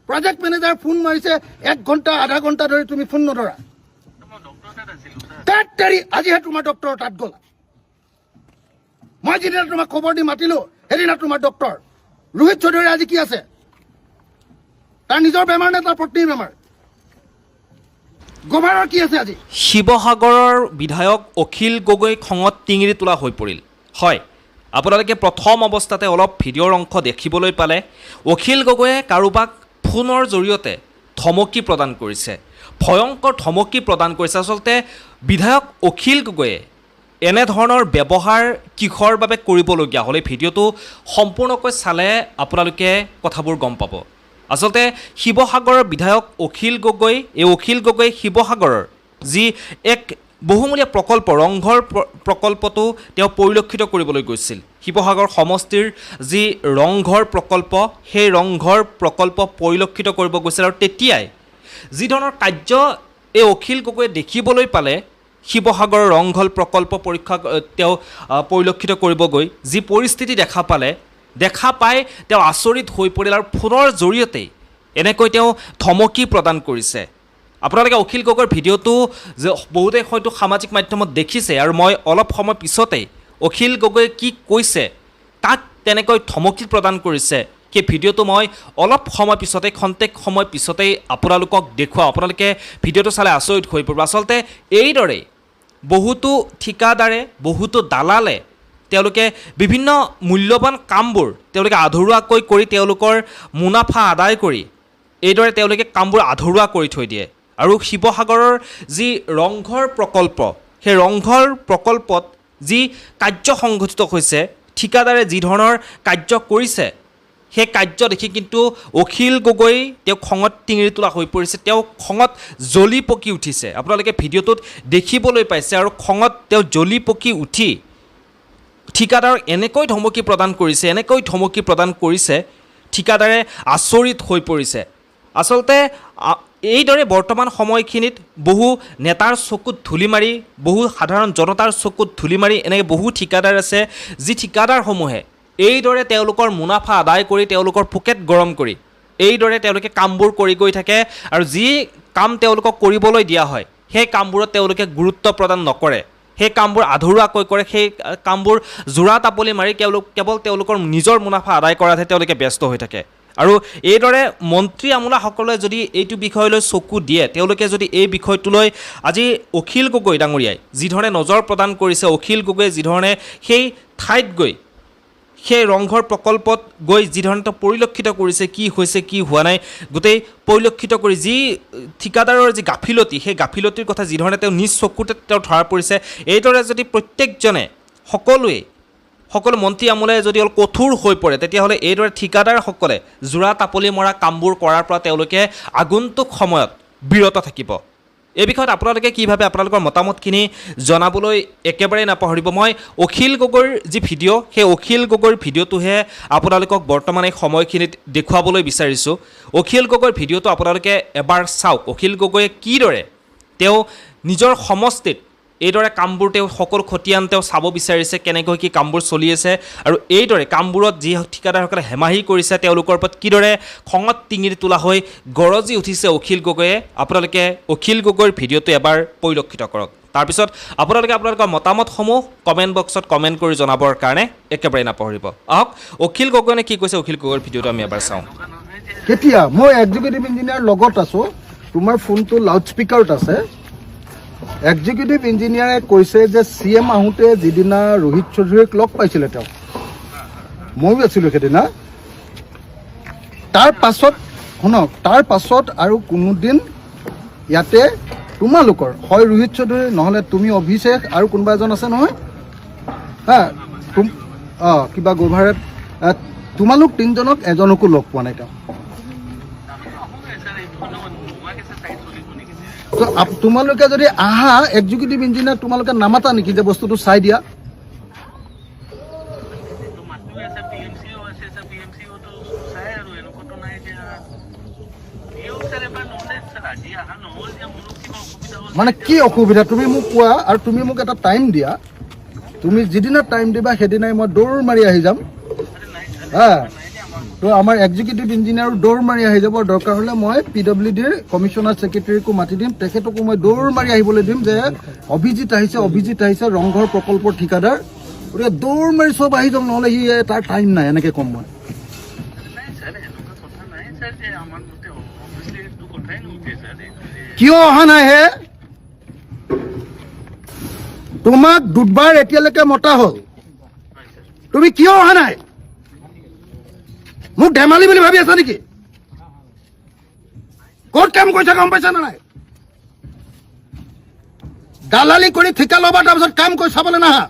Project manager phone মাৰিছে 1 ঘণ্টা আধা ঘণ্টা ধৰি তুমি ফোন নধৰা তাত তেৰি আজিহে তোমাৰ ডক্টৰ তাত গ'লা মই যিদিনা তোমাক খবৰ দি মাতিলো সেইদিনা তোমাৰ ডক্টৰ ৰোহিত চৌধুৰী আজি কি আছে তাৰ নিজৰ বেমাৰ নে তাৰ পত্নীৰ বেমাৰ গভাৰৰ কি আছে আজি শিৱসাগৰৰ বিধায়ক অখিল গগৈ খঙত টিঙিৰি তোলা হৈ পৰিল হয় আপোনালোকে প্ৰথম অৱস্থাতে অলপ ভিডিঅ'ৰ অংশ দেখিবলৈ পালে অখিল গগৈয়ে কাৰোবাক ফোনৰ জৰিয়তে ধমকি প্ৰদান কৰিছে ভয়ংকৰ ধমকি প্ৰদান কৰিছে আচলতে বিধায়ক অখিল গগৈয়ে এনেধৰণৰ ব্যৱহাৰ কিহৰ বাবে কৰিবলগীয়া হ'লে ভিডিঅ'টো সম্পূৰ্ণকৈ চালে আপোনালোকে কথাবোৰ গম পাব আচলতে শিৱসাগৰৰ বিধায়ক অখিল গগৈ এই অখিল গগৈ শিৱসাগৰৰ যি এক বহুমূলীয়া প্ৰকল্প ৰংঘৰ প্ৰকল্পটো তেওঁ পৰিলক্ষিত কৰিবলৈ গৈছিল শিৱসাগৰ সমষ্টিৰ যি ৰংঘৰ প্ৰকল্প সেই ৰংঘৰ প্ৰকল্প পৰিলক্ষিত কৰিব গৈছিল আৰু তেতিয়াই যি ধৰণৰ কাৰ্য এই অখিল গগৈয়ে দেখিবলৈ পালে শিৱসাগৰৰ ৰংঘৰ প্ৰকল্প তেওঁ পৰিলক্ষিত কৰিব গৈ যি পৰিস্থিতি দেখা পাই তেওঁ আচৰিত হৈ পৰিল আৰু ফোনৰ জৰিয়তেই এনেকৈ তেওঁ ধমকি প্ৰদান কৰিছে আপোনালোকে অখিল গগৈৰ ভিডিঅ'টো যে বহুতে হয়তো সামাজিক মাধ্যমত দেখিছে আৰু মই অলপ সময় পিছতেই অখিল গগৈয়ে কি কৈছে তাক তেনেকৈ ধমকি প্ৰদান কৰিছে সেই ভিডিঅ'টো মই অলপ সময় পিছতেই খন্তেক সময় পিছতেই আপোনালোকক দেখুৱাওঁ আপোনালোকে ভিডিঅ'টো চালে আচৰিত হৈ পৰিব আচলতে এইদৰে বহুতো ঠিকাদাৰে বহুতো দালালে তেওঁলোকে বিভিন্ন মূল্যৱান কামবোৰ তেওঁলোকে আধৰুৱাকৈ কৰি তেওঁলোকৰ মুনাফা আদায় কৰি এইদৰে তেওঁলোকে কামবোৰ আধৰুৱা কৰি থৈ দিয়ে আৰু শিৱসাগৰৰ যি ৰংঘৰ প্ৰকল্প সেই ৰংঘৰ প্ৰকল্পত যি কাৰ্য সংঘটিত হৈছে ঠিকাদাৰে যি ধৰণৰ কাৰ্য কৰিছে সেই কাৰ্য দেখি কিন্তু অখিল গগৈ তেওঁ খঙত টিঙিৰি তোলা হৈ পৰিছে তেওঁ খঙত জ্বলি পকি উঠিছে আপোনালোকে ভিডিঅ'টোত দেখিবলৈ পাইছে আৰু খঙত তেওঁ জ্বলি পকি উঠি ঠিকাদাৰক এনেকৈ ধমকি প্ৰদান কৰিছে ঠিকাদাৰে আচৰিত হৈ পৰিছে আচলতে এইদৰে বৰ্তমান সময়খিনিত বহু নেতাৰ চকুত ধূলি মাৰি বহু সাধাৰণ জনতাৰ চকুত ধূলি মাৰি এনেকৈ বহু ঠিকাদাৰ আছে যি ঠিকাদাৰসমূহে এইদৰে তেওঁলোকৰ মুনাফা আদায় কৰি তেওঁলোকৰ পকেট গৰম কৰি এইদৰে তেওঁলোকে কামবোৰ কৰি গৈ থাকে আৰু যি কাম তেওঁলোকক কৰিবলৈ দিয়া হয় সেই কামবোৰত তেওঁলোকে গুৰুত্ব প্ৰদান নকৰে সেই কামবোৰ আধৰুৱাকৈ কৰে সেই কামবোৰ জোৰা তাপলি মাৰি কেৱল তেওঁলোকৰ নিজৰ মুনাফা আদায় কৰাতহে তেওঁলোকে ব্যস্ত হৈ থাকে আৰু এইদৰে মন্ত্ৰী আমোলাসকলে যদি এইটো বিষয়লৈ চকু দিয়ে তেওঁলোকে যদি এই বিষয়টোলৈ আজি অখিল গগৈ ডাঙৰীয়াই যিধৰণে নজৰ প্ৰদান কৰিছে অখিল গগৈয়ে যিধৰণে সেই ঠাইত গৈ সেই ৰংঘৰ প্ৰকল্পত গৈ যিধৰণে তেওঁ পৰিলক্ষিত কৰিছে কি হৈছে কি হোৱা নাই গোটেই পৰিলক্ষিত কৰি যি ঠিকাদাৰৰ যি গাফিলতি সেই গাফিলতিৰ কথা যিধৰণে তেওঁ নিজ চকুতে তেওঁ ধৰা পৰিছে এইদৰে যদি প্ৰত্যেকজনে সকলো মন্ত্ৰী আমোলাই যদি অলপ কঠোৰ হৈ পৰে তেতিয়াহ'লে এইদৰে ঠিকাদাৰসকলে জোৰা তাপলি মৰা কামবোৰ কৰাৰ পৰা তেওঁলোকে আগন্তুক সময়ত বিৰত থাকিব এই বিষয়ত আপোনালোকে কি ভাবে আপোনালোকৰ মতামতখিনি জনাবলৈ একেবাৰে নাপাহৰিব মই অখিল গগৈৰ যি ভিডিঅ' সেই অখিল গগৈৰ ভিডিঅ'টোহে আপোনালোকক বৰ্তমান এই সময়খিনিত দেখুৱাবলৈ বিচাৰিছোঁ অখিল গগৈৰ ভিডিঅ'টো আপোনালোকে এবাৰ চাওক অখিল গগৈয়ে কিদৰে তেওঁ নিজৰ সমষ্টিত এইদৰে কামবোৰ তেওঁ সকলো খতিয়ান তেওঁ চাব বিচাৰিছে কেনেকৈ কি কামবোৰ চলি আছে আৰু এইদৰে কামবোৰত যি ঠিকাদাৰসকলে হেমাহি কৰিছে তেওঁলোকৰ ওপৰত কিদৰে খঙত টিঙিৰি তোলা হৈ গৰজি উঠিছে অখিল গগৈয়ে আপোনালোকে অখিল গগৈৰ ভিডিঅ'টো এবাৰ পৰিলক্ষিত কৰক তাৰপিছত আপোনালোকে আপোনালোকৰ মতামতসমূহ কমেণ্ট বক্সত কমেণ্ট কৰি জনাবৰ কাৰণে একেবাৰে নাপাহৰিব আহক অখিল গগৈয়ে কি কৈছে অখিল গগৈৰ ভিডিঅ'টো আমি এবাৰ চাওঁ কেতিয়া মই এক্সিকিউটিভ ইঞ্জিনিয়াৰ লগত আছোঁ তোমাৰ ফোনটো লাউড স্পীকাৰত আছে এক্সিকিউটিভ ইঞ্জিনিয়াৰে কৈছে যে CM আহোঁতে যিদিনা ৰোহিত চৌধুৰীক লগ পাইছিলে তেওঁ ময়ো আছিলোঁ সেইদিনা তাৰ পাছত আৰু কোনোদিন ইয়াতে তোমালোকৰ হয় ৰোহিত চৌধুৰী নহ'লে তুমি অভিষেক আৰু কোনোবা এজন আছে নহয় কিবা গভাৰত তোমালোক তিনিজনক এজনকো লগ পোৱা নাই তেওঁ তোমালোকে যদি আহা এক্সিকিউটিভ ইঞ্জিনিয়াৰ তোমালোকে নামাতা নেকি যে বস্তুটো চাই দিয়া মানে কি অসুবিধা তুমি মোক কোৱা আৰু তুমি মোক এটা টাইম দিয়া তুমি যিদিনা টাইম দিবা সেইদিনাই মই দৌৰ মাৰি আহি যাম তো আমাৰ এক্সিকিউটিভ ইঞ্জিনিয়াৰ দৌৰ মাৰি আহি যাব, দৰকাৰ হ'লে মই PWDৰ কমিশ্যনাৰ ছেক্ৰেটাৰীকো মাতি দিম, তেখেতকো মই দৌৰ মাৰি আহিবলৈ দিম যে অভিজিত আহিছে ৰংঘৰ প্ৰকল্পৰ ঠিকাদাৰ, গতিকে দৌৰ মাৰি চব আহি যাম, নহ'লে সি তাৰ টাইম নাই, এনেকৈ ক'ম মই। কিয় অহা নাই হে? তোমাক দুবাৰ এতিয়ালৈকে মতা হ'ল, তুমি কিয় অহা নাই? মোক ধেমালি বুলি ভাবি আছা নেকি? ক'ত কাম কৰিছা গম পাইছা নে নাই? দালালি কৰি ঠিকা ল'বা, তাৰপিছত কাম কৰি চাবলৈ নাহা।